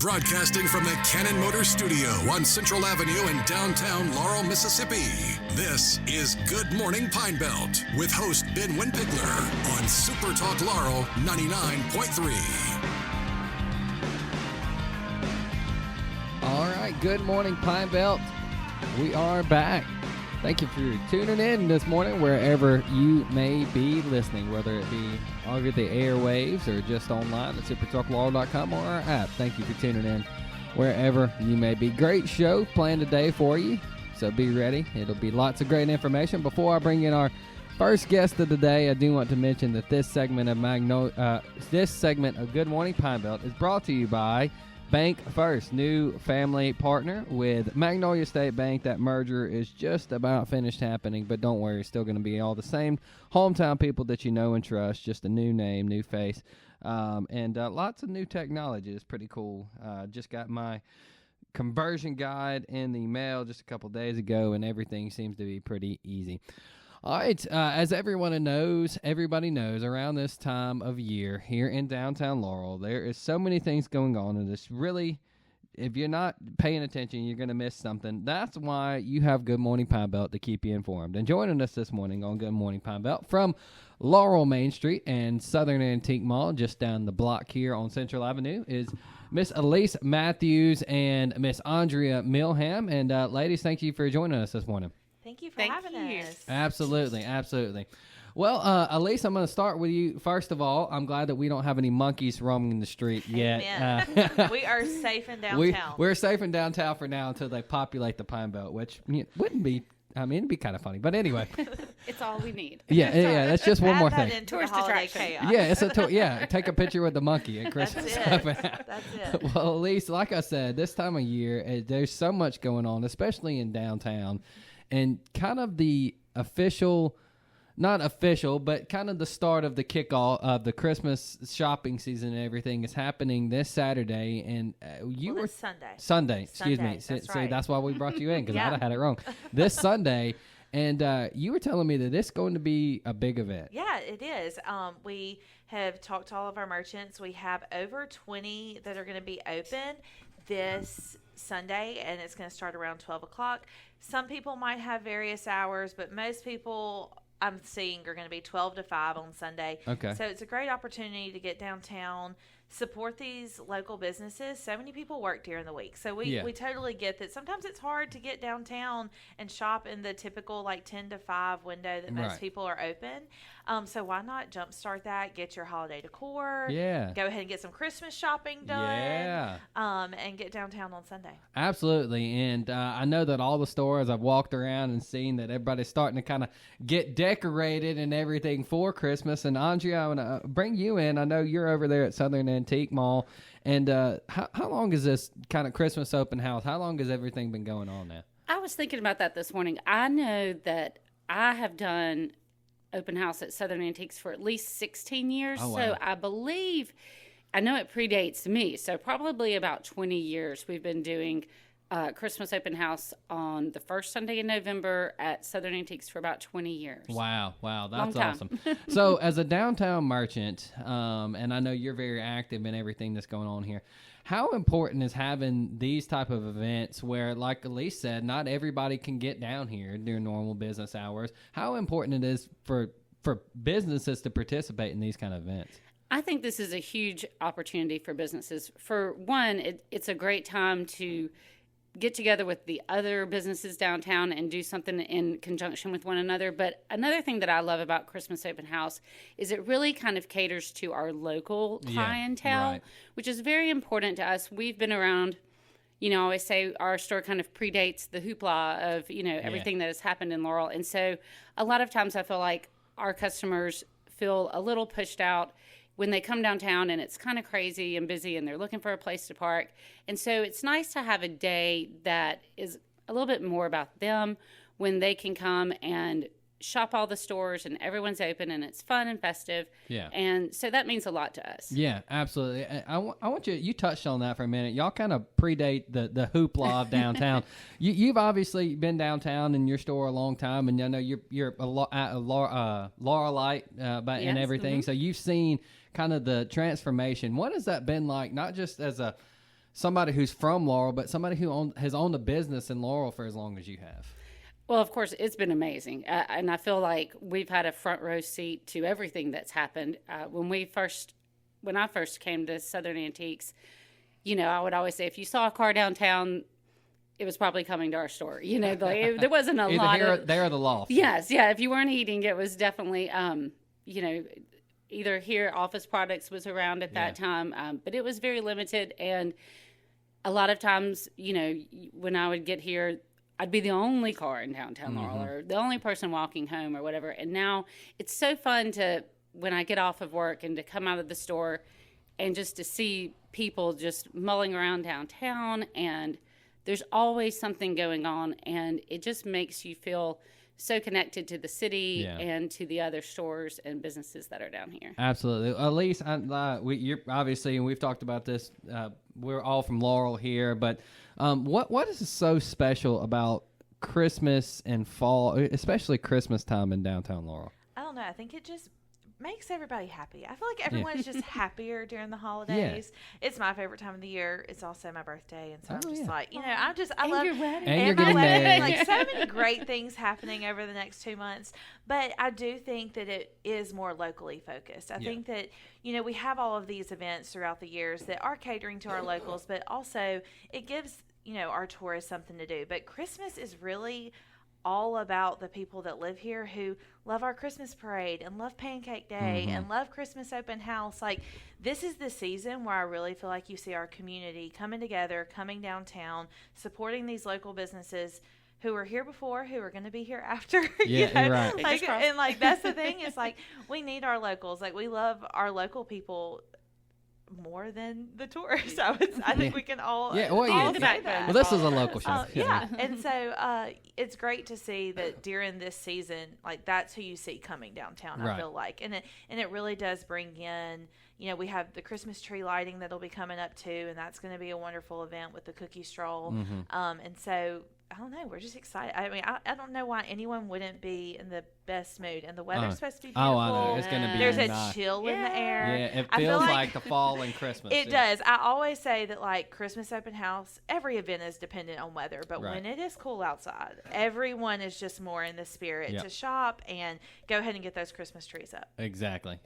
Broadcasting from the Cannon Motor Studio on Central Avenue in downtown Laurel, Mississippi. This is Good Morning Pine Belt with host Ben Winpigler on SuperTalk Laurel 99.3. All right, good morning, Pine Belt. We are back. Thank you for tuning in this morning wherever you may be listening, whether it be over the airwaves or just online at supertalklaurel.com or our app. Thank you for tuning in wherever you may be. Great show planned today for you, so be ready. It'll be lots of great information. Before I bring in our first guest of the day, I do want to mention that this segment of Good Morning Pine Belt is brought to you by Bank First, new family partner with Magnolia State Bank. That merger is just about finished happening, but don't worry, it's still going to be all the same hometown people that you know and trust, just a new name, new face, and lots of new technology. It's pretty cool. Just got my conversion guide in the mail just a couple days ago, and everything seems to be pretty easy. All right, as everybody knows, around this time of year here in downtown Laurel, there is so many things going on, and it's really, if you're not paying attention, you're going to miss something. That's why you have Good Morning Pine Belt to keep you informed. And joining us this morning on Good Morning Pine Belt from Laurel Main Street and Southern Antique Mall, just down the block here on Central Avenue, is Miss Alise Matthews and Miss Andrea Milham. And ladies, thank you for joining us this morning. Thank you for having us. Absolutely. Well, Alise, I'm going to start with you. First of all, I'm glad that we don't have any monkeys roaming the street yet. We are safe in downtown. We're safe in downtown for now until they populate the Pine Belt, which wouldn't be, it'd be kind of funny. But anyway. It's all we need. Yeah, that's just one more thing. Tourist distraction. Chaos. Yeah, take a picture with the monkey at Christmas. That's it. Well, Alise, like I said, this time of year, there's so much going on, especially in downtown. And kind of the not official, but kind of the start of the kickoff of the Christmas shopping season and everything is happening this Saturday. And Sunday. Excuse me. That's right. That's why we brought you in, because I'd have had it wrong. This Sunday. And you were telling me that it's going to be a big event. Yeah, it is. We have talked to all of our merchants. We have over 20 that are going to be open this Sunday, and it's going to start around 12 o'clock. Some people might have various hours, but most people I'm seeing are going to be 12 to 5 on Sunday. Okay. So it's a great opportunity to get downtown, support these local businesses. So many people work during the week. So we totally get that. Sometimes it's hard to get downtown and shop in the typical like 10 to 5 window that most people are open. So why not jumpstart that, get your holiday decor, go ahead and get some Christmas shopping done, and get downtown on Sunday. Absolutely. And I know that all the stores, I've walked around and seen that everybody's starting to kind of get decorated and everything for Christmas. And Andrea, I want to bring you in. I know you're over there at Southern Antique Mall. And how long is this kind of Christmas open house? How long has everything been going on now? I was thinking about that this morning. I know that I have done open house at Southern Antiques for at least 16 years. Oh, wow. So I know it predates me. So probably about 20 years we've been doing Christmas open house on the first Sunday in November at Southern Antiques for about 20 years. Wow, that's awesome. So as a downtown merchant, and I know you're very active in everything that's going on here, how important is having these type of events where, like Alise said, not everybody can get down here during normal business hours? How important it is for businesses to participate in these kind of events? I think this is a huge opportunity for businesses. For one, it's a great time to get together with the other businesses downtown and do something in conjunction with one another. But another thing that I love about Christmas Open House is it really kind of caters to our local clientele, which is very important to us. We've been around, I always say our store kind of predates the hoopla of, everything that has happened in Laurel. And so a lot of times I feel like our customers feel a little pushed out when they come downtown and it's kind of crazy and busy and they're looking for a place to park. And so it's nice to have a day that is a little bit more about them, when they can come and shop all the stores and everyone's open and it's fun and festive. Yeah. And so that means a lot to us. Yeah, absolutely. I want you touched on that for a minute. Y'all kind of predate the hoopla of downtown. You've obviously been downtown in your store a long time, and I know you're a Laurelite and everything. Mm-hmm. So you've seen kind of the transformation. What has that been like, not just as a somebody who's from Laurel, but somebody who has owned a business in Laurel for as long as you have? Well, of course, it's been amazing. And I feel like we've had a front row seat to everything that's happened. When I first came to Southern Antiques, I would always say, if you saw a car downtown, it was probably coming to our store. There wasn't a lot of... There or the loft. Yes, yeah. If you weren't eating, it was definitely, either here, Office Products was around at that time, but it was very limited. And a lot of times, when I would get here, I'd be the only car in downtown Laurel or the only person walking home or whatever. And now it's so fun when I get off of work and to come out of the store and just to see people just mulling around downtown, and there's always something going on, and it just makes you feel so connected to the city and to the other stores and businesses that are down here. Absolutely. Alise, you're obviously, and we've talked about this, we're all from Laurel here, but what is so special about Christmas and fall, especially Christmas time in downtown Laurel? I don't know. I think it just makes everybody happy. I feel like everyone's just happier during the holidays. Yeah. It's my favorite time of the year. It's also my birthday, and so I'm just like, I love your wedding. And you're getting married. Like, so many great things happening over the next 2 months. But I do think that it is more locally focused. I think that, we have all of these events throughout the years that are catering to our locals, but also it gives, our tourists something to do. But Christmas is really all about the people that live here who love our Christmas parade and love Pancake Day and love Christmas open house. Like, this is the season where I really feel like you see our community coming together, coming downtown, supporting these local businesses who were here before, who are going to be here after. Yeah, right. And that's the thing is, like, we need our locals. Like, we love our local people more than the tourists. I think we can all say that. Well, this is a local show. And so it's great to see that during this season, like, that's who you see coming downtown. I feel like, and it really does bring in. We have the Christmas tree lighting that'll be coming up too, and that's going to be a wonderful event with the cookie stroll. And so I don't know. We're just excited. I mean, I don't know why anyone wouldn't be in the best mood. And the weather's supposed to be beautiful. Oh, I know. It's going to be There's nice. a chill in the air. Yeah, it feels like the fall and Christmas. It does. I always say that, like, Christmas open house, every event is dependent on weather. But when it is cool outside, everyone is just more in the spirit to shop and go ahead and get those Christmas trees up. Exactly.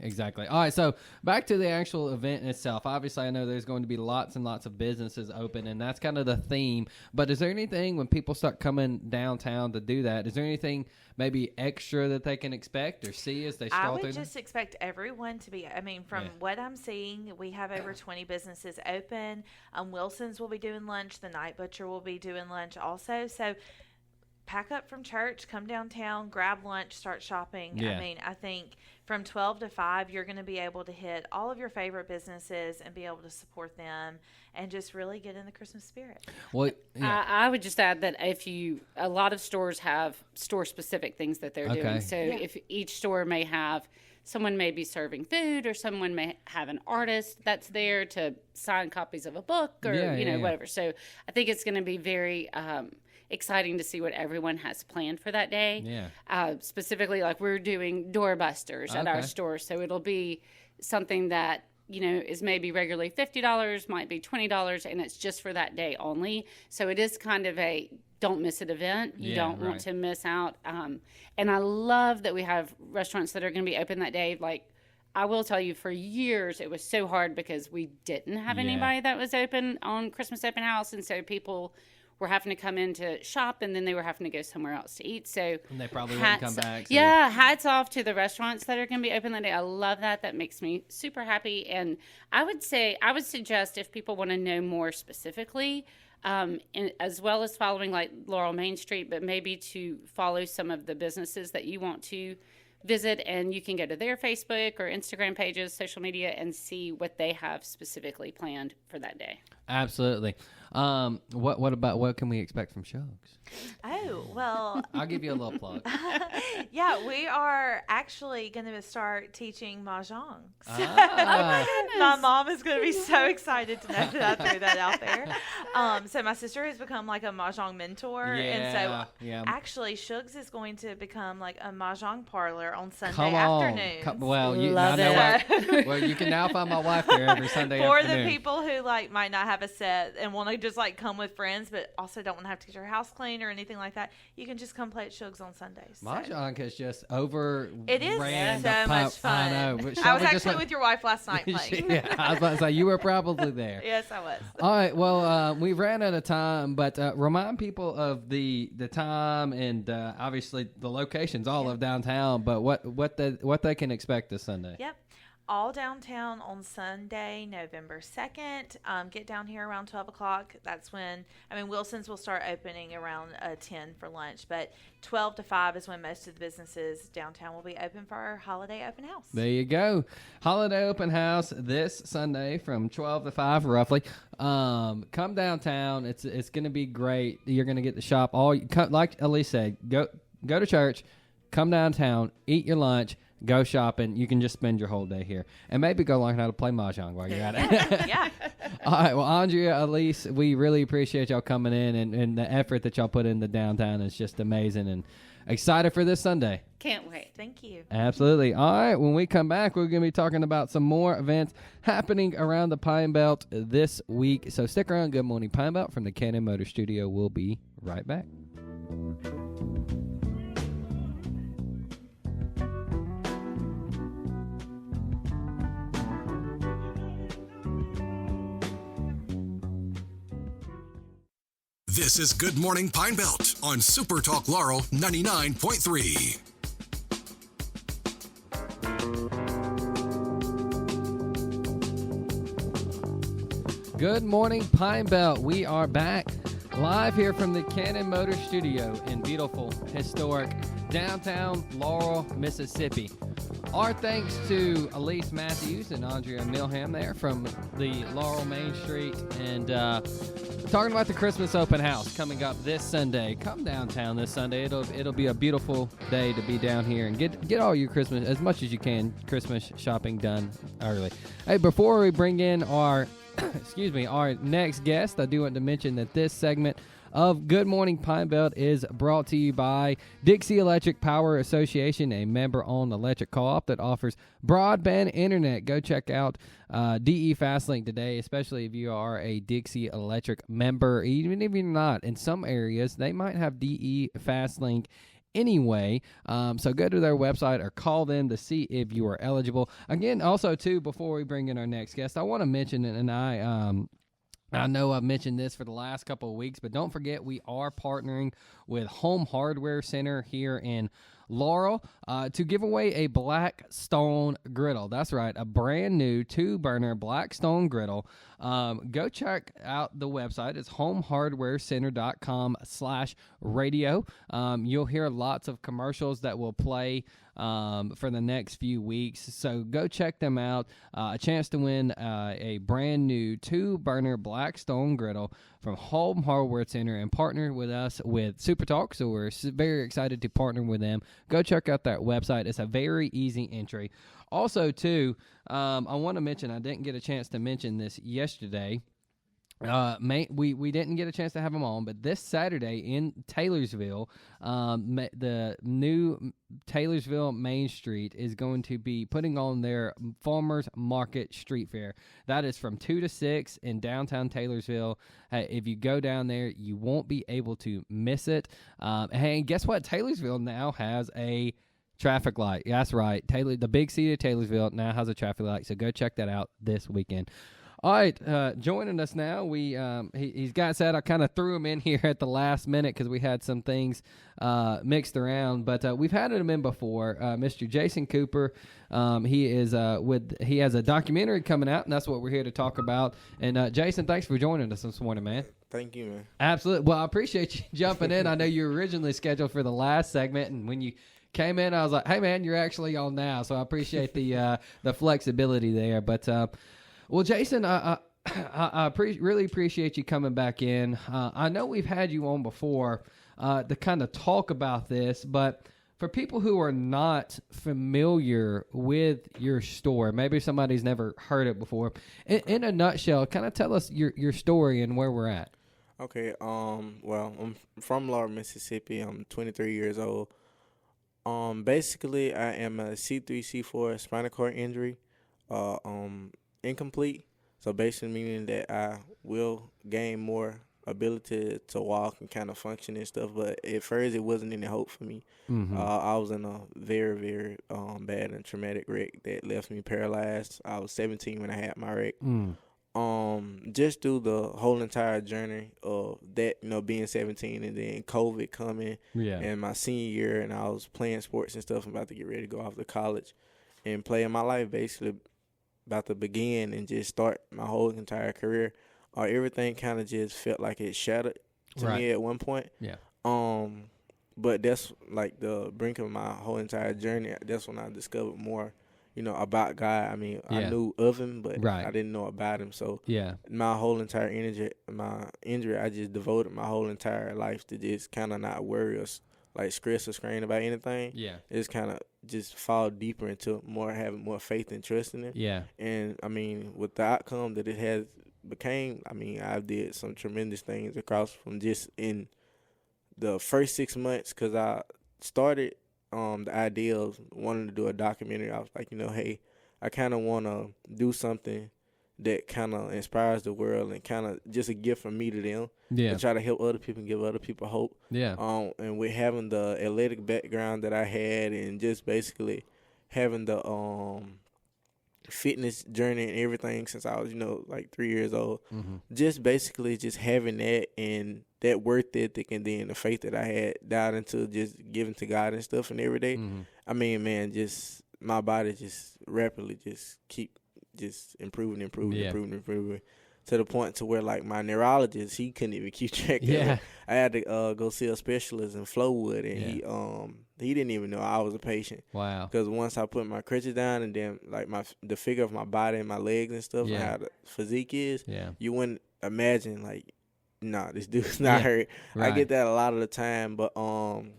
All right, so back to the actual event itself. Obviously, I know there's going to be lots and lots of businesses open, and that's kind of the theme. But is there anything, when people start coming downtown to do that, is there anything maybe extra that they can expect or see as they stroll through? I would just expect everyone to be, from what I'm seeing, we have over 20 businesses open. Wilson's will be doing lunch. The Night Butcher will be doing lunch also. So pack up from church, come downtown, grab lunch, start shopping. Yeah. I think from 12 to 5, you're going to be able to hit all of your favorite businesses and be able to support them and just really get in the Christmas spirit. Well, I would just add that a lot of stores have store-specific things that they're doing. So if each store may have, someone may be serving food, or someone may have an artist that's there to sign copies of a book or, whatever. So I think it's going to be very exciting to see what everyone has planned for that day. Yeah. Specifically, like, we're doing doorbusters at our store. So it'll be something that, is maybe regularly $50, might be $20, and it's just for that day only. So it is kind of a don't miss it event. You don't want to miss out. And I love that we have restaurants that are going to be open that day. Like, I will tell you, for years, it was so hard because we didn't have anybody that was open on Christmas open house. And so people were having to come in to shop, and then they were having to go somewhere else to eat. So and they probably wouldn't come back. So hats off to the restaurants that are going to be open that day. I love that. That makes me super happy. And I would suggest, if people want to know more specifically, and as well as following, like, Laurel Main Street, but maybe to follow some of the businesses that you want to visit, and you can go to their Facebook or Instagram pages, social media, and see what they have specifically planned for that day. Absolutely. What can we expect from Shugs? Oh, Oh, well. I'll give you a little plug. Yeah, we are actually going to start teaching Mahjong. So my mom is going to be so excited to know that I threw that out there. So my sister has become like a Mahjong mentor. And so actually Shugs is going to become like a Mahjong parlor on Sunday afternoons. Well, you can now find my wife there every Sunday For afternoon. the people who like might not have a set and want to just like come with friends, but also don't want to have to get your house clean or anything like that, you can just come play at Shugs on Sundays. Mahjong is just over. It is so much fun. I know. I was actually with your wife last night playing. Yeah, I was about to say, you were probably there. Yes, I was. All right. Well, we ran out of time, but remind people of the time and obviously the locations all of downtown, but what they can expect this Sunday. Yep. All downtown on Sunday, November 2nd. Get down here around 12 o'clock. That's when, Wilson's will start opening around 10 for lunch, but 12 to 5 is when most of the businesses downtown will be open for our holiday open house. There you go. Holiday open house this Sunday from 12 to 5 roughly. Come downtown. It's going to be great. You're going to get to shop like Alise said, go to church, come downtown, eat your lunch, go shopping. You can just spend your whole day here. And maybe go learn how to play Mahjong while you're at it. Yeah. All right. Well, Andrea, Alise, we really appreciate y'all coming in, and the effort that y'all put into downtown is just amazing, and excited for this Sunday. Can't wait. Thank you. Absolutely. All right. When we come back, we're going to be talking about some more events happening around the Pine Belt this week. So stick around. Good Morning Pine Belt from the Cannon Motor Studio. We'll be right back. This is Good Morning Pine Belt on SuperTalk Laurel 99.3. Good morning, Pine Belt. We are back live here from the Cannon Motor Studio in beautiful, historic downtown Laurel, Mississippi. Our thanks to Alise Matthews and Andrea Milham there from the Laurel Main Street, and talking about the Christmas open house coming up this Sunday. Come downtown this Sunday. It'll be a beautiful day to be down here and get all your Christmas, as much as you can, Christmas shopping done early. Hey, before we bring in our our next guest, I do want to mention that this segment of Good Morning Pine Belt is brought to you by Dixie Electric Power Association, a member-owned electric co-op that offers broadband internet. Go check out DE Fastlink today, especially if you are a Dixie Electric member. Even if you're not, in some areas, they might have DE Fastlink anyway, so go to their website or call them to see if you are eligible. Again, also, too, before we bring in our next guest, I want to mention, and I know I've mentioned this for the last couple of weeks, but don't forget we are partnering with Home Hardware Center here in Laurel to give away a Blackstone griddle. That's right, a brand new 2-burner Blackstone griddle. Go check out the website. It's homehardwarecenter.com/radio. You'll hear lots of commercials that will play for the next few weeks. So go check them out. A chance to win a brand new 2-burner Blackstone griddle from Home Hardware Center, and partner with us with SuperTalk. So we're very excited to partner with them. Go check out that website. It's a very easy entry. Also, too, I want to mention, I didn't get a chance to mention this yesterday. We didn't get a chance to have them on, but this Saturday in Taylorsville, the new Taylorsville Main Street is going to be putting on their Farmers Market Street Fair. That is from 2 to 6 in downtown Taylorsville. If you go down there, you won't be able to miss it. And guess what? Taylorsville now has a traffic light. That's right. The big city of Taylorsville now has a traffic light, so go check that out this weekend. All right, joining us now, he's got said I kind of threw him in here at the last minute because we had some things mixed around, but we've had him in before. Mr. Jason Cooper, he has a documentary coming out, and that's what we're here to talk about. And Jason, thanks for joining us this morning, man. Thank you, man. Absolutely. Well, I appreciate you jumping in. I know you were originally scheduled for the last segment, and when you came in, I was like, "Hey, man, you're actually on now." So I appreciate the flexibility there, but. Well, Jason, I really appreciate you coming back in. I know we've had you on before, to kind of talk about this. But for people who are not familiar with your store, maybe somebody's never heard it before, in a nutshell, kind of tell us your story and where we're at. Okay. Well, I'm from Laurel, Mississippi. I'm 23 years old. Basically, I am a C3, C4 spinal cord injury, incomplete. So basically meaning that I will gain more ability to walk and kind of function and stuff. But at first, it wasn't any hope for me. I was in a very, very bad and traumatic wreck that left me paralyzed. I was 17 when I had my wreck. Just through the whole entire journey of that, being 17 and then COVID coming and my senior year, and I was playing sports and stuff. I'm about to get ready to go off to college and playing my life, basically about to begin and just start my whole entire career. Everything kind of just felt like it shattered to me at one point. But that's like the brink of my whole entire journey. That's when I discovered more about God. I mean, I knew of him, but I didn't know about him. So my whole entire injury, I just devoted my whole entire life to just kind of not worry or like stress or strain about anything. It's kind of just fall deeper into having more faith and trust in it. And I mean, with the outcome that it has became, I mean, I did some tremendous things across from just in the first 6 months, because I started the idea of wanting to do a documentary. I was like, hey, I kind of want to do something that kind of inspires the world and kind of just a gift from me to them. To try to help other people and give other people hope. And with having the athletic background that I had and just basically having the fitness journey and everything since I was, like 3 years old, just basically just having that and that work ethic and then the faith that I had dialed into just giving to God and stuff and every day. I mean, man, just my body just rapidly just keep just improving to the point to where like my neurologist, he couldn't even keep track of it. I had to go see a specialist in Flowood, and he didn't even know I was a patient. Wow. Because once I put my crutches down and then like the figure of my body and my legs and stuff and how the physique is, you wouldn't imagine like, nah, this dude's not hurt. I get that a lot of the time, but man,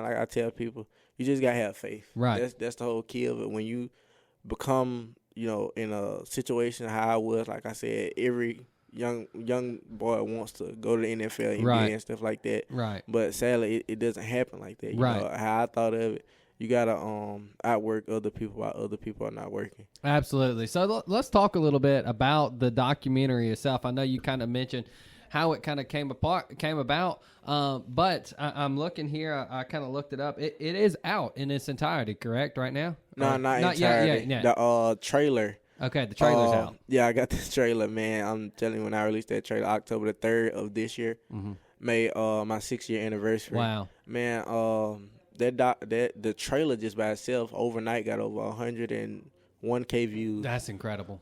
like I tell people, you just gotta have faith. That's the whole key of it. When you become, in a situation how I was, like I said, every young boy wants to go to the NFL, NBA, and stuff like that. But sadly, it doesn't happen like that. You know how I thought of it. You gotta outwork other people while other people are not working. Absolutely. So let's talk a little bit about the documentary itself. I know you kind of mentioned how it kind of came about. But I'm looking here. I kind of looked it up. It is out in its entirety, correct, right now? No, not entirety. Yeah. The trailer. Okay, the trailer's out. Yeah, I got this trailer, man. I'm telling you, when I released that trailer, October the 3rd of this year, made my 6-year anniversary. Wow. Man, the trailer just by itself overnight got over 101K views. That's incredible.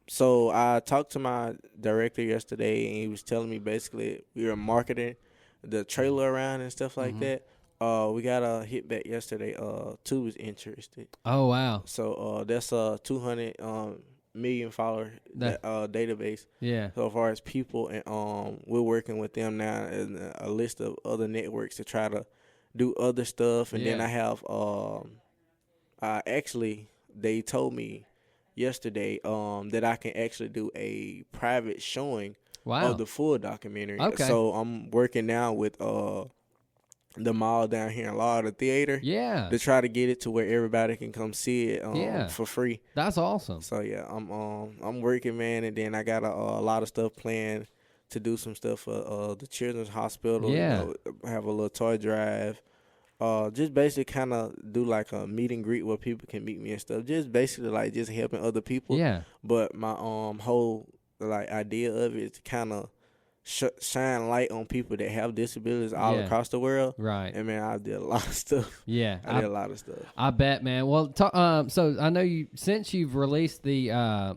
So I talked to my director yesterday, and he was telling me basically we were marketing the trailer around and stuff like that. We got a hit back yesterday. Two was interested. Oh wow! So that's a 200 million follower database. So far as people, and we're working with them now and a list of other networks to try to do other stuff. And then I have actually they told me yesterday that I can actually do a private showing of the full documentary. So I'm working now with the mall down here in Laurel, the theater. To try to get it to where everybody can come see it for free. That's awesome. So yeah, I'm working, man, and then I got a lot of stuff planned to do some stuff for the Children's Hospital. Have a little toy drive. Just basically kind of do like a meet and greet where people can meet me and stuff. Just basically like just helping other people. But my whole like idea of it is to kind of shine light on people that have disabilities all across the world. And man, I did a lot of stuff. I did a lot of stuff. I bet, man. Well, so I know since you've released the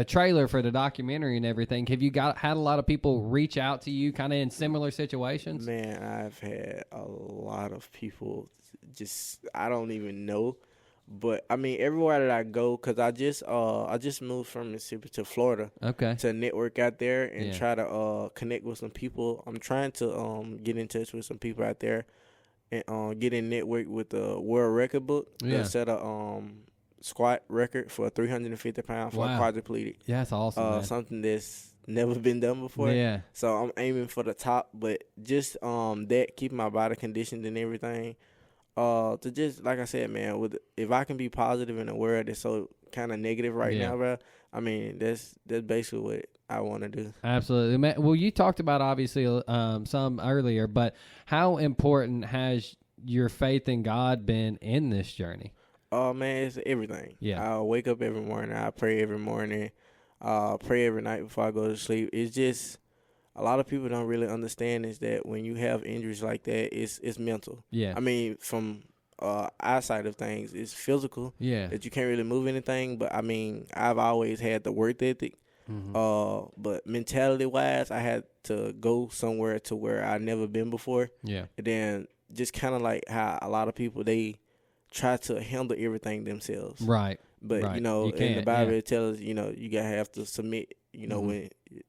trailer for the documentary and everything, have you had a lot of people reach out to you kind of in similar situations? Man, I've had a lot of people I don't even know But I mean, everywhere that I go, cause I just moved from Mississippi to Florida. Okay. To network out there and try to connect with some people. I'm trying to get in touch with some people out there and get in network with the world record book. Yeah. They set a squat record for 350 pounds for a quadriplegic. Yeah, that's awesome. Something that's never been done before. Yeah. So I'm aiming for the top, but just that keeping my body conditioned and everything. To just like I said, man, if I can be positive in a world that's so kind of negative right now, bro. I mean, that's basically what I want to do. Absolutely, man. Well, you talked about obviously some earlier, but how important has your faith in God been in this journey? Oh man, it's everything. Yeah. I wake up every morning. I pray every morning. Pray every night before I go to sleep. It's just a lot of people don't really understand is that when you have injuries like that, it's mental. Yeah. I mean, from our side of things, it's physical. Yeah. That you can't really move anything. But I mean, I've always had the work ethic. Mm-hmm. But mentality wise, I had to go somewhere to where I'd never been before. Yeah. And then just kind of like how a lot of people, they try to handle everything themselves. Right. But, you know, in the Bible, it tells us, you know, you gotta have to submit, you know,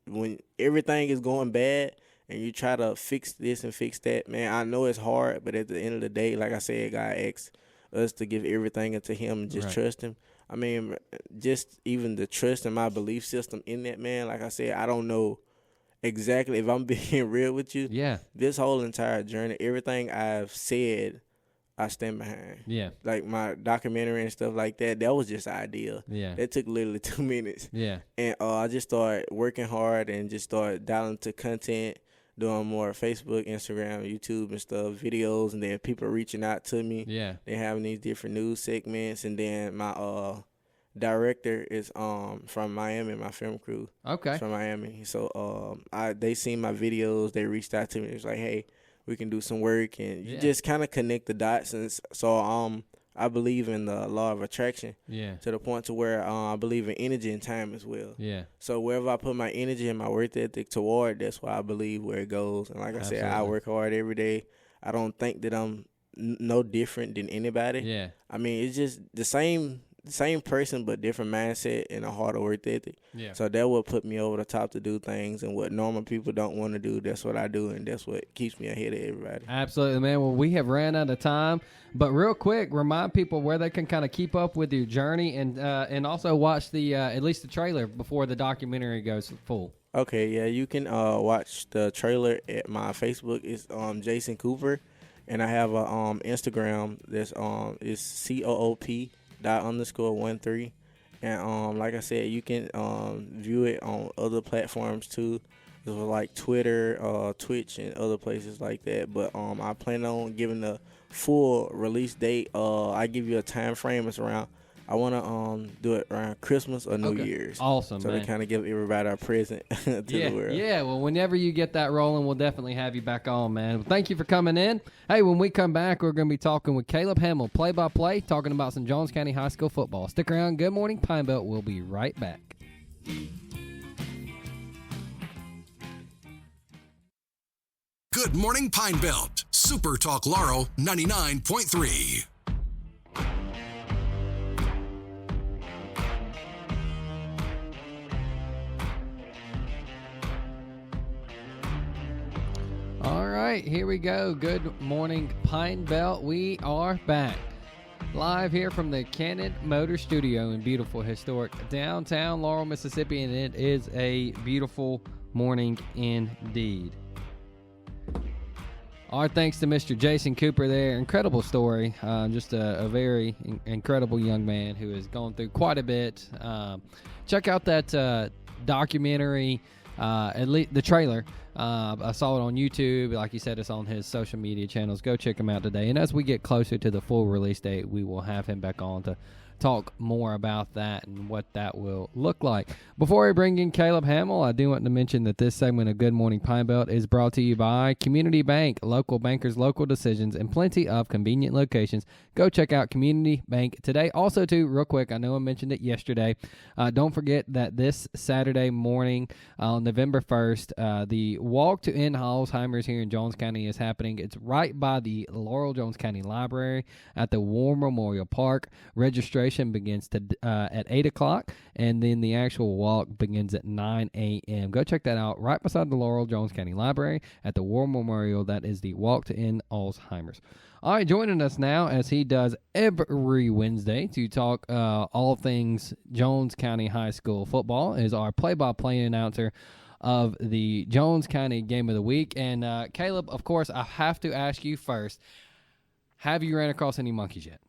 when everything is going bad and you try to fix this and fix that, man, I know it's hard, but at the end of the day, like I said, God asks us to give everything unto him and just trust him. I mean, just even the trust in my belief system in that, man, like I said, I don't know exactly, if I'm being real with you. Yeah. This whole entire journey, everything I've said, I stand behind. Yeah. Like my documentary and stuff like that, that was just an idea. Yeah. That took literally 2 minutes. Yeah. And I just started working hard and just started dialing to content, doing more Facebook, Instagram, YouTube and stuff, videos, and then people reaching out to me. Yeah. They having these different news segments, and then my director is from Miami, my film crew. Okay. From Miami. So they seen my videos, they reached out to me. It was like, hey, we can do some work, and you just kind of connect the dots. And so I believe in the law of attraction. Yeah. To the point to where I believe in energy and time as well. Yeah. So wherever I put my energy and my work ethic toward, that's why I believe where it goes. And like I said, I work hard every day. I don't think that I'm no different than anybody. Yeah. I mean, it's just the same person but different mindset and a harder work ethic. Yeah. So that would put me over the top to do things, and what normal people don't want to do, that's what I do, and that's what keeps me ahead of everybody. Absolutely, man. Well, we have ran out of time, but real quick, remind people where they can kind of keep up with your journey and also watch the at least the trailer before the documentary goes full. Okay, yeah, you can watch the trailer at my Facebook. It's Jason Cooper, and I have a Instagram that's is COOP._13, and like I said, you can view it on other platforms too, like Twitter, Twitch, and other places like that. But I plan on giving the full release date. I give you a time frame. It's around, I want to do it around Christmas or New Year's. Awesome, so man. To kind of give everybody a present to the world. Yeah, well, whenever you get that rolling, we'll definitely have you back on, man. Well, thank you for coming in. Hey, when we come back, we're going to be talking with Caleb Hamill, play-by-play, talking about some Jones County High School football. Stick around. Good Morning Pine Belt. We'll be right back. Good Morning Pine Belt. SuperTalk Laurel 99.3. All right, here we go. Good morning, Pine Belt. We are back live here from the Cannon Motor Studio in beautiful, historic downtown Laurel, Mississippi, and it is a beautiful morning indeed. Our thanks to Mr. Jason Cooper there. Incredible story. Just a very incredible young man who has gone through quite a bit. Check out that documentary, at least the trailer. I saw it on YouTube. Like you said, it's on his social media channels. Go check him out today. And as we get closer to the full release date, we will have him back on to talk more about that and what that will look like. Before we bring in Caleb Hamill, I do want to mention that this segment of Good Morning Pine Belt is brought to you by Community Bank, local bankers, local decisions, and plenty of convenient locations. Go check out Community Bank today. Also, too, real quick, I know I mentioned it yesterday. Don't forget that this Saturday morning, on November 1st, the Walk to End Alzheimer's here in Jones County is happening. It's right by the Laurel Jones County Library at the War Memorial Park. Registration begins at 8 o'clock, and then the actual walk begins at 9 a.m. Go check that out right beside the Laurel Jones County Library at the War Memorial. That is the Walk to End Alzheimer's. All right, joining us now, as he does every Wednesday, to talk all things Jones County High School football, is our play-by-play announcer of the Jones County Game of the Week. And Caleb, of course, I have to ask you first, have you ran across any monkeys yet?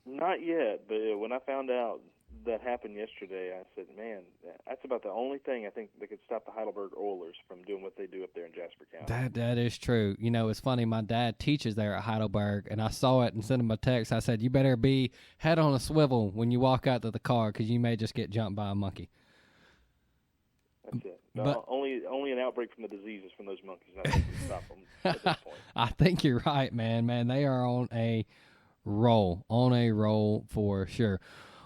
Not yet, but when I found out that happened yesterday, I said, man, that's about the only thing I think that could stop the Heidelberg Oilers from doing what they do up there in Jasper County. That is true. You know, it's funny, my dad teaches there at Heidelberg, and I saw it and sent him a text. I said, you better be head on a swivel when you walk out to the car because you may just get jumped by a monkey. That's it. But only an outbreak from the diseases from those monkeys. I think can stop them at this point. I think you're right, man. They are on a roll for sure.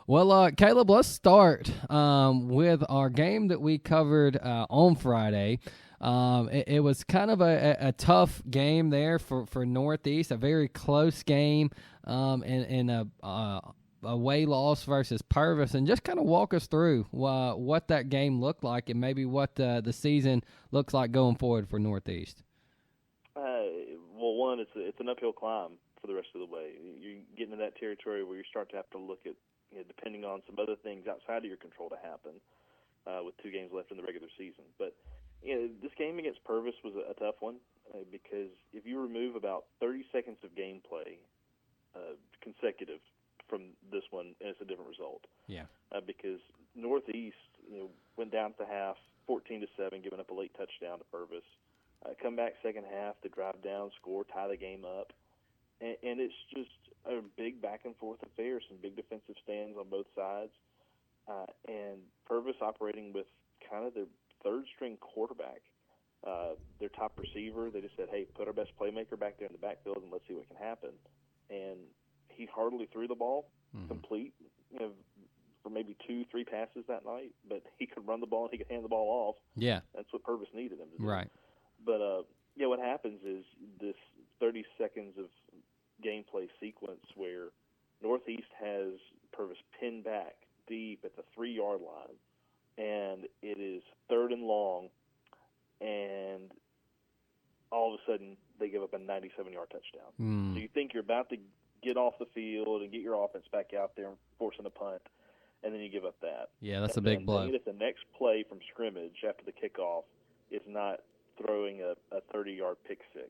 Well, Caleb, let's start with our game that we covered on Friday. It was kind of a tough game there for Northeast, a very close game, and a away loss versus Purvis, and just kind of walk us through what that game looked like and maybe what the season looks like going forward for Northeast. Well, one, it's an uphill climb for the rest of the way. You get into that territory where you start to have to look at, depending on some other things outside of your control to happen with 2 games left in the regular season. But this game against Purvis was a tough one because if you remove about 30 seconds of gameplay consecutive from this one, and it's a different result. Yeah. Because Northeast went down at the half 14-7, giving up a late touchdown to Purvis. Come back second half to drive down, score, tie the game up. And it's just a big back-and-forth affair, some big defensive stands on both sides. And Purvis operating with kind of their third-string quarterback, their top receiver. They just said, hey, put our best playmaker back there in the backfield and let's see what can happen. And he hardly threw the ball complete, for maybe 2-3 passes that night. But he could run the ball and he could hand the ball off. Yeah. That's what Purvis needed him to do. Right. But, what happens is this 30 seconds of gameplay sequence where Northeast has Purvis pinned back deep at the 3-yard line, and it is 3rd and long, and all of a sudden they give up a 97-yard touchdown. So you think you're about to get off the field and get your offense back out there and forcing a punt, and then you give up that. Yeah, that's a big blow. If the next play from scrimmage after the kickoff is not throwing a 30-yard pick six,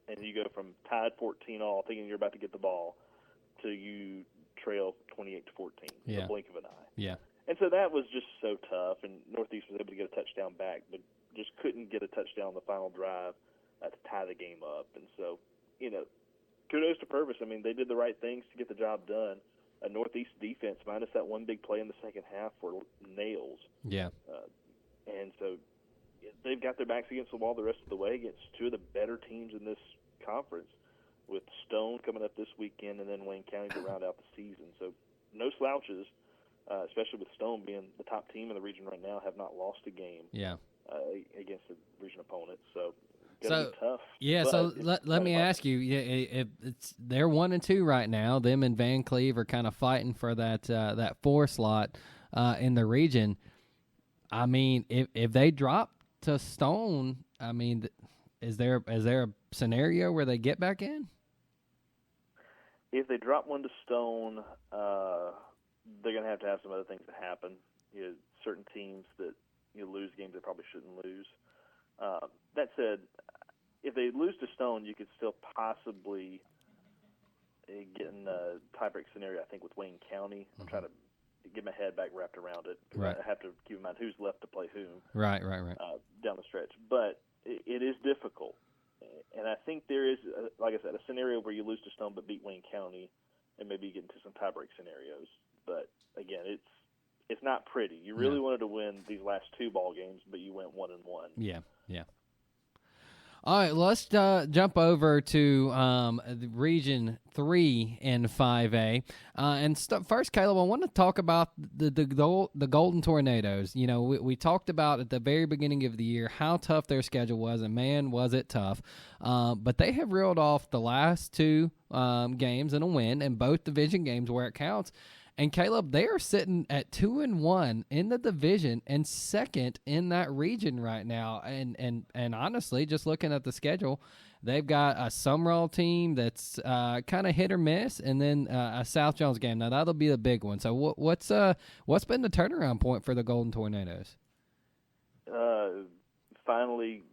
and you go from tied 14-all, thinking you're about to get the ball, to you trail 28-14, the blink of an eye. Yeah. And so that was just so tough, and Northeast was able to get a touchdown back, but just couldn't get a touchdown on the final drive to tie the game up. And so, kudos to Purvis. I mean, they did the right things to get the job done. A Northeast defense, minus that one big play in the second half, were nails. Yeah. And so they've got their backs against the wall the rest of the way against 2 of the better teams in this conference, with Stone coming up this weekend and then Wayne County to round out the season. So no slouches, especially with Stone being the top team in the region right now, have not lost a game against the region opponent. So gonna be tough. Yeah, so let me ask you, they're 1-2 right now. Them and Van Cleve are kind of fighting for that 4 slot in the region. I mean, if they drop to Stone, I mean, is there a scenario where they get back in? If they drop one to Stone, they're going to have some other things that happen. Certain teams that lose games they probably shouldn't lose. That said, if they lose to Stone, you could still possibly get in a tiebreak scenario, I think, with Wayne County. I'm trying to get my head back wrapped around it. Right. I have to keep in mind who's left to play whom. Right. Down the stretch. But it is difficult. And I think there is, like I said, a scenario where you lose to Stone but beat Wayne County and maybe get into some tiebreak pretty. You really wanted to win these last 2 ball games, but you went 1-1. Yeah. All right, let's jump over to Region 3 in 5A. First, Caleb, I want to talk about the Golden Tornadoes. You know, we talked about at the very beginning of the year how tough their schedule was, and man, was it tough. But they have reeled off the last 2 games and a win, and both division games where it counts. And Caleb, they are sitting at 2-1 in the division and second in that region right now. And honestly, just looking at the schedule, they've got a Sumrall team that's kind of hit or miss, and then a South Jones game. Now that'll be the big one. So what's been the turnaround point for the Golden Tornadoes? Finally,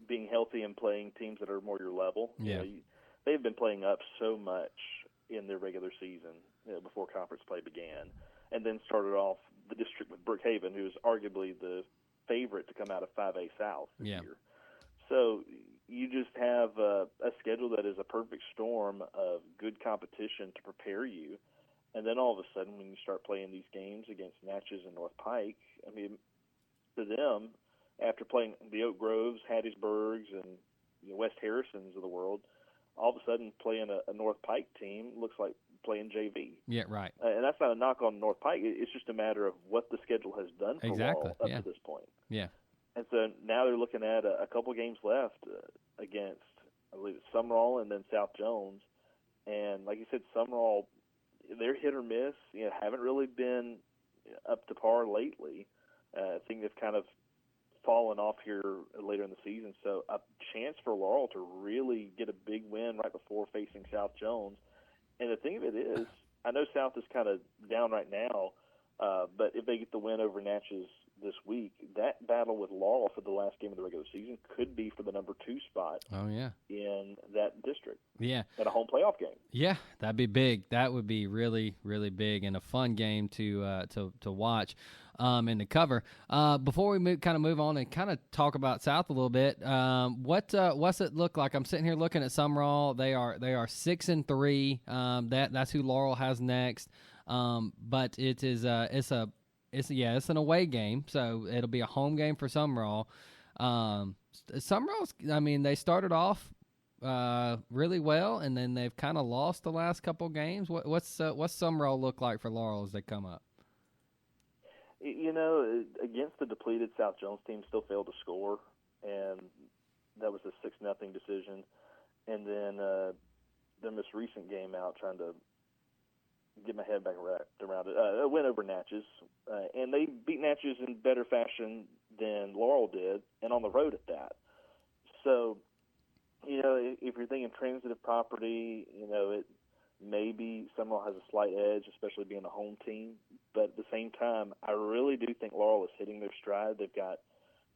being healthy and playing teams that are more your level. Yeah, you know, they've been playing up so much in their regular season. Before conference play began, and then started off the district with Brookhaven, who is arguably the favorite to come out of 5A South this year. So you just have a schedule that is a perfect storm of good competition to prepare you, and then all of a sudden when you start playing these games against Natchez and North Pike, I mean, to them, after playing the Oak Groves, Hattiesburgs, and West Harrisons of the world, all of a sudden playing a North Pike team looks like playing JV. Yeah, right. And that's not a knock on North Pike. It's just a matter of what the schedule has done for Laurel up to this point. Yeah. And so now they're looking at a couple games left against, I believe it's Sumrall and then South Jones. And like you said, Sumrall, they're hit or miss. Haven't really been up to par lately. I think they've kind of fallen off here later in the season. So a chance for Laurel to really get a big win right before facing South Jones. And the thing of it is, I know South is kind of down right now, but if they get the win over Natchez this week, that battle with Laurel for the last game of the regular season could be for the number 2 spot. Oh, yeah. In that district. Yeah. At a home playoff game. Yeah, that'd be big. That would be really, really big and a fun game to watch. And to cover. Before we move on and kind of talk about South a little bit, what's it look like? I'm sitting here looking at Sumrall. They are 6-3. That's who Laurel has next. But it is it's an away game, so it'll be a home game for Sumrall. Sumrall's, I mean, they started off really well, and then they've kind of lost the last couple games. What's Sumrall look like for Laurel as they come up? Against the depleted South Jones team, still failed to score, and that was a 6-0 decision. And then their most recent game out, trying to get my head back around it, a win over Natchez, and they beat Natchez in better fashion than Laurel did, and on the road at that. So, if you're thinking transitive property, it maybe Sumrall has a slight edge, especially being a home team. But at the same time, I really do think Laurel is hitting their stride. They've got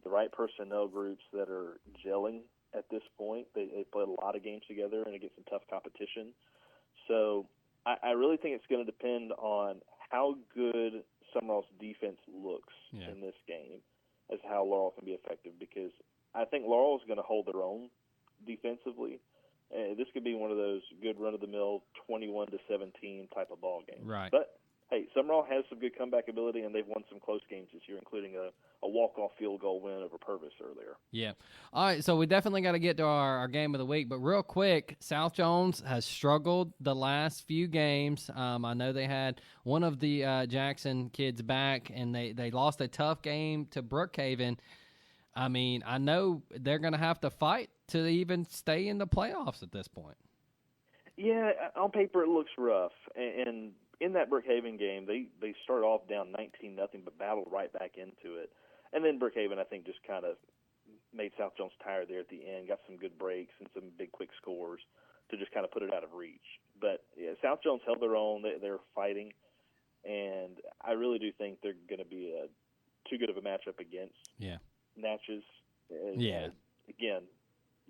the right personnel groups that are gelling at this point. They played a lot of games together and against some tough competition. So I really think it's going to depend on how good Sumrall's defense looks in this game as to how Laurel can be effective, because I think Laurel is going to hold their own defensively. This could be one of those good run-of-the-mill 21-17 type of ball games. Right. But, hey, Sumrall has some good comeback ability, and they've won some close games this year, including a walk-off field goal win over Purvis earlier. Yeah. All right, so we definitely got to get to our game of the week. But real quick, South Jones has struggled the last few games. I know they had one of the Jackson kids back, and they lost a tough game to Brookhaven. I mean, I know they're going to have to fight to even stay in the playoffs at this point. Yeah, on paper it looks rough. And in that Brookhaven game, they started off down 19-0, but battled right back into it. And then Brookhaven, I think, just kind of made South Jones tired there at the end, got some good breaks and some big quick scores to just kind of put it out of reach. But yeah, South Jones held their own. They're fighting. And I really do think they're going to be too good of a matchup against Natchez. Again,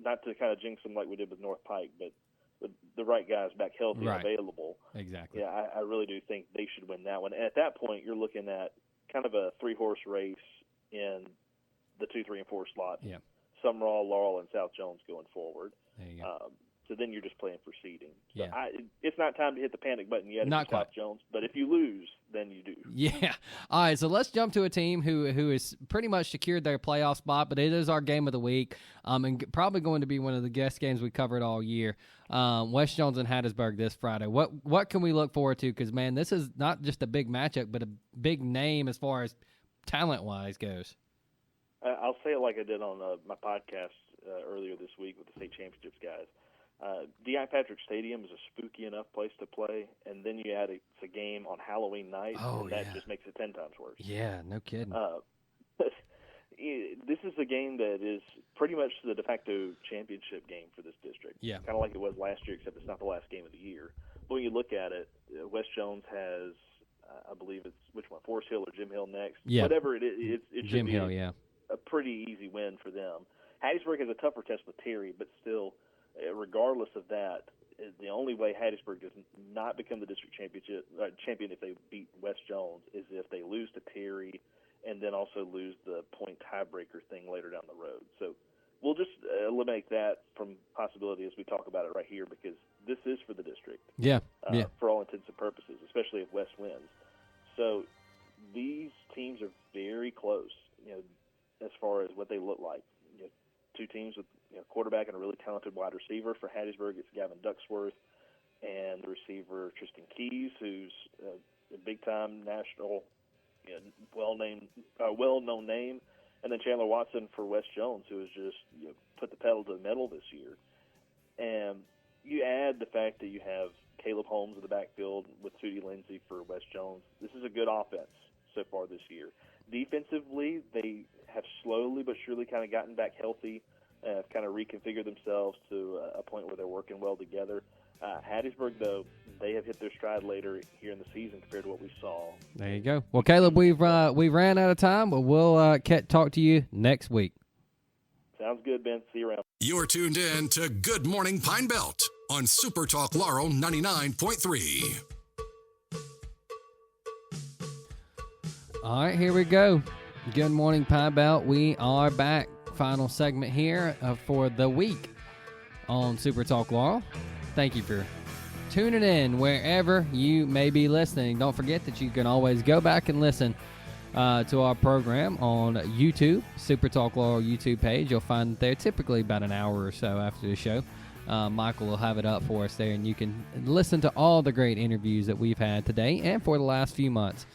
not to kind of jinx them like we did with North Pike, but with the right guys back healthy and available. Exactly. Yeah, I really do think they should win that one. And at that point, you're looking at kind of a 3-horse race in the 2, 3, and 4 slots. Yeah. Sumrall, Laurel, and South Jones going forward. There you go. So then you're just playing for seeding. So Yeah. it's not time to hit the panic button yet. Not if you South Jones, but if you lose, then you do. Yeah. All right, so let's jump to a team who is pretty much secured their playoff spot, but it is our game of the week, and probably going to be one of the guest games we covered all year. West Jones and Hattiesburg this Friday. What can we look forward to? Because, man, this is not just a big matchup, but a big name as far as talent-wise goes. I'll say it like I did on my podcast earlier this week with the state championships guys. D.I. Patrick Stadium is a spooky enough place to play, and then you add it's a game on Halloween night, and that just makes it 10 times worse. Yeah, no kidding. This is a game that is pretty much the de facto championship game for this district. Yeah. Kind of like it was last year, except it's not the last game of the year. But when you look at it, West Jones has, I believe it's, which one, Forest Hill or Jim Hill next? Yeah. Whatever it is, it Jim should Hill, be a pretty easy win for them. Hattiesburg has a tougher test with Terry, but still, regardless of that, the only way Hattiesburg does not become the district champion if they beat West Jones is if they lose to Terry and then also lose the point tiebreaker thing later down the road. So we'll just eliminate that from possibility as we talk about it right here, because this is for the district. For all intents and purposes, especially if West wins. So these teams are very close, as far as what they look like. Two teams with quarterback and a really talented wide receiver. For Hattiesburg, it's Gavin Ducksworth and the receiver Tristan Keys, who's a big-time national, well-known name. And then Chandler Watson for West Jones, who has just put the pedal to the metal this year. And you add the fact that you have Caleb Holmes in the backfield with Tootie Lindsay for West Jones. This is a good offense so far this year. Defensively, they have slowly but surely kind of gotten back healthy, have kind of reconfigured themselves to a point where they're working well together. Hattiesburg, though, they have hit their stride later here in the season compared to what we saw. There you go. Well, Caleb, we ran out of time, but we'll talk to you next week. Sounds good, Ben. See you around. You're tuned in to Good Morning Pine Belt on SuperTalk Laurel 99.3. All right, here we go. Good morning, Pine Belt. We are back. Final segment here for the week on SuperTalk Laurel. Thank you for tuning in wherever you may be listening. Don't forget that you can always go back and listen to our program on YouTube, SuperTalk Laurel YouTube page. You'll find it there typically about an hour or so after the show. Michael will have it up for us there, and you can listen to all the great interviews that we've had today and for the last few months.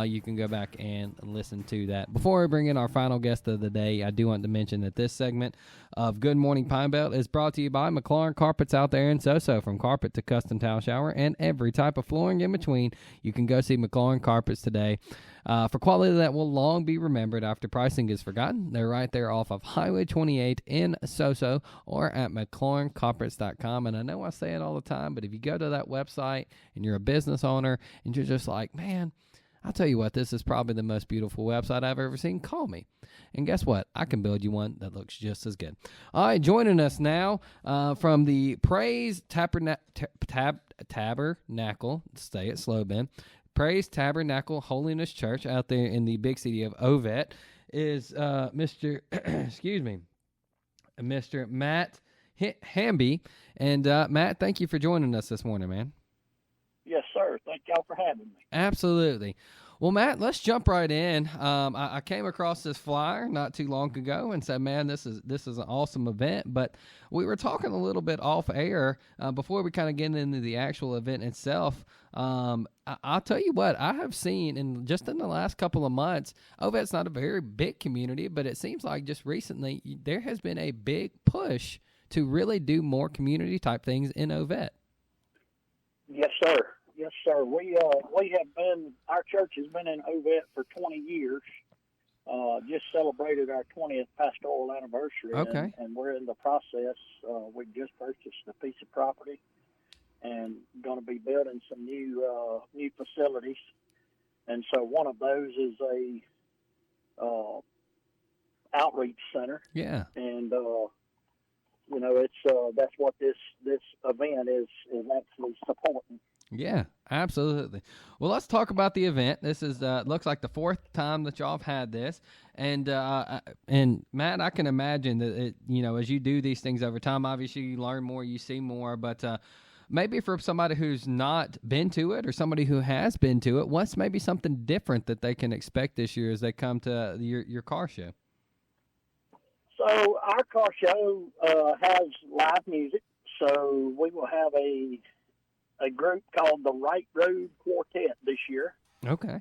You can go back and listen to that. Before we bring in our final guest of the day, I do want to mention that this segment of Good Morning Pine Belt is brought to you by McLaurin Carpets out there in Soso. From carpet to custom towel shower and every type of flooring in between, you can go see McLaurin Carpets today. For quality that will long be remembered after pricing is forgotten, they're right there off of Highway 28 in Soso or at McLaurinCarpets.com. And I know I say it all the time, but if you go to that website and you're a business owner and you're just like, man, I'll tell you what, this is probably the most beautiful website I've ever seen. Call me. And guess what? I can build you one that looks just as good. All right, joining us now from the Praise Tabernacle, say it slow, Ben, Praise Tabernacle Holiness Church out there in the big city of Ovett is Mr. Mr. Matt Hamby. And Matt, thank you for joining us this morning, man. Yes, sir. Thank y'all for having me. Absolutely. Well, Matt, let's jump right in. I came across this flyer not too long ago and said, man, this is an awesome event. But we were talking a little bit off air before we kind of get into the actual event itself. I'll tell you what, I have seen in the last couple of months, Ovett's not a very big community, but it seems like just recently there has been a big push to really do more community type things in Ovett. Yes, sir. Yes, sir. We have been, our church has been in Ovett for 20 years. Just celebrated our 20th pastoral anniversary. Okay. And we're in the process. We just purchased a piece of property and going to be building some new facilities. And so one of those is a outreach center. Yeah. And it's that's what this event is actually supporting. Yeah, absolutely. Well, let's talk about the event. This is looks like the fourth time that y'all have had this, and Matt, I can imagine that as you do these things over time, obviously you learn more, you see more, but maybe for somebody who's not been to it or somebody who has been to it, what's maybe something different that they can expect this year as they come to your car show? So our car show has live music. So we will have a group called the Right Road Quartet this year. Okay.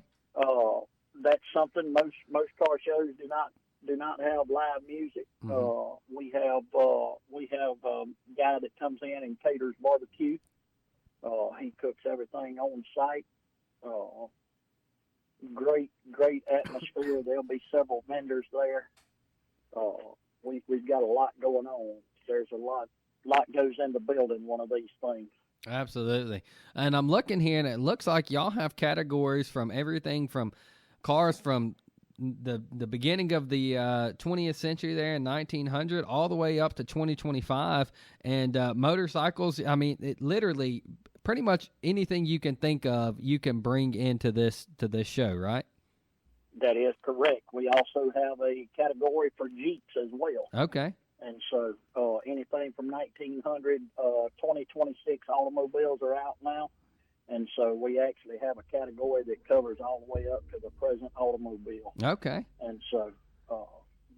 That's something most car shows do not have live music. Mm-hmm. We have a guy that comes in and caters barbecue. He cooks everything on site. Great atmosphere. There'll be several vendors there. We've got a lot going on. There's a lot goes into building one of these things. Absolutely. And I'm looking here, and it looks like y'all have categories from everything from cars from the beginning of the 20th century there in 1900 all the way up to 2025, and motorcycles. I mean, it literally pretty much anything you can think of you can bring into this show, right? That is correct. We also have a category for Jeeps as well. Okay. And so anything from 1900, 2026 automobiles are out now. And so we actually have a category that covers all the way up to the present automobile. Okay. And so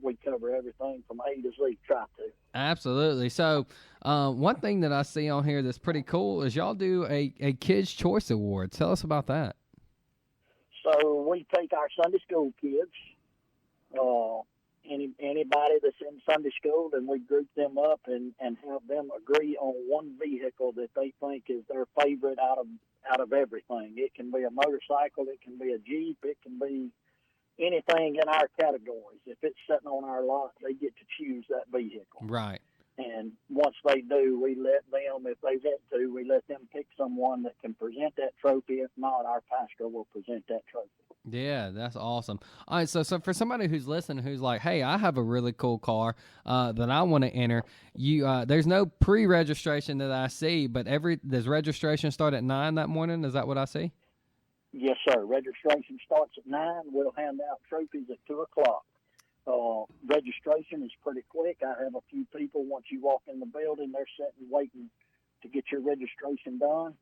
we cover everything from A to Z, try to. Absolutely. So one thing that I see on here that's pretty cool is y'all do a Kids' Choice Award. Tell us about that. So we take our Sunday school kids, anybody that's in Sunday school, and we group them up and have them agree on one vehicle that they think is their favorite out of everything. It can be a motorcycle, it can be a Jeep, it can be anything in our categories. If it's sitting on our lot, they get to choose that vehicle. Right. And once they do, we let them, if they want to, we let them pick someone that can present that trophy. If not, our pastor will present that trophy. Yeah, that's awesome. All right, so for somebody who's listening who's like, hey, I have a really cool car that I want to enter, there's no pre-registration that I see, but does registration start at 9 that morning? Is that what I see? Yes, sir. Registration starts at 9. We'll hand out trophies at 2 o'clock. Registration is pretty quick. I have a few people, once you walk in the building, they're sitting waiting to get your registration done.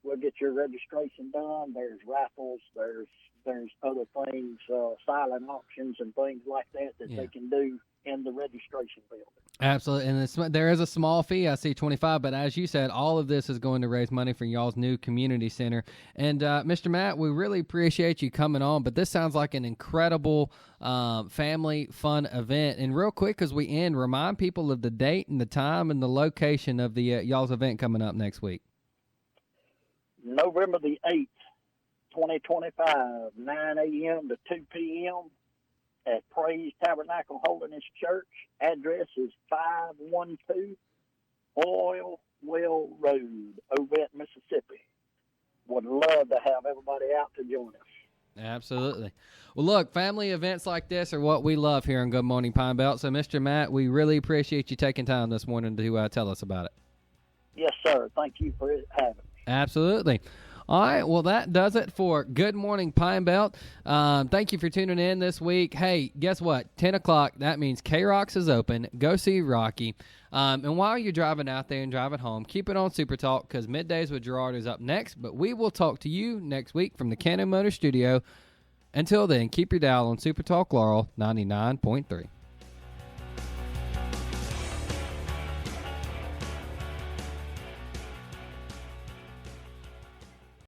We'll get your registration done. There's raffles. There's other things, silent auctions and things like that they can do in the registration building. Absolutely. And there is a small fee. I see $25, but as you said, all of this is going to raise money for y'all's new community center. And Mr. Matt, we really appreciate you coming on, but this sounds like an incredible family fun event. And real quick, as we end, remind people of the date and the time and the location of the y'all's event coming up next week. November the 8th, 2025, 9 a.m. to 2 p.m. at Praise Tabernacle Holiness Church. Address is 512 Oil Well Road, Ovett, Mississippi. Would love to have everybody out to join us. Absolutely. Well, look, family events like this are what we love here on Good Morning Pine Belt. So, Mr. Matt, we really appreciate you taking time this morning to tell us about it. Yes, sir. Thank you for having me. Absolutely. All right, well, that does it for Good Morning Pine Belt. Thank you for tuning in this week. Hey, guess what? 10 o'clock, that means K-Rocks is open. Go see Rocky. And while you're driving out there and driving home, keep it on Super Talk because Middays with Gerard is up next. But we will talk to you next week from the Cannon Motor Studio. Until then, keep your dial on Super Talk Laurel 99.3.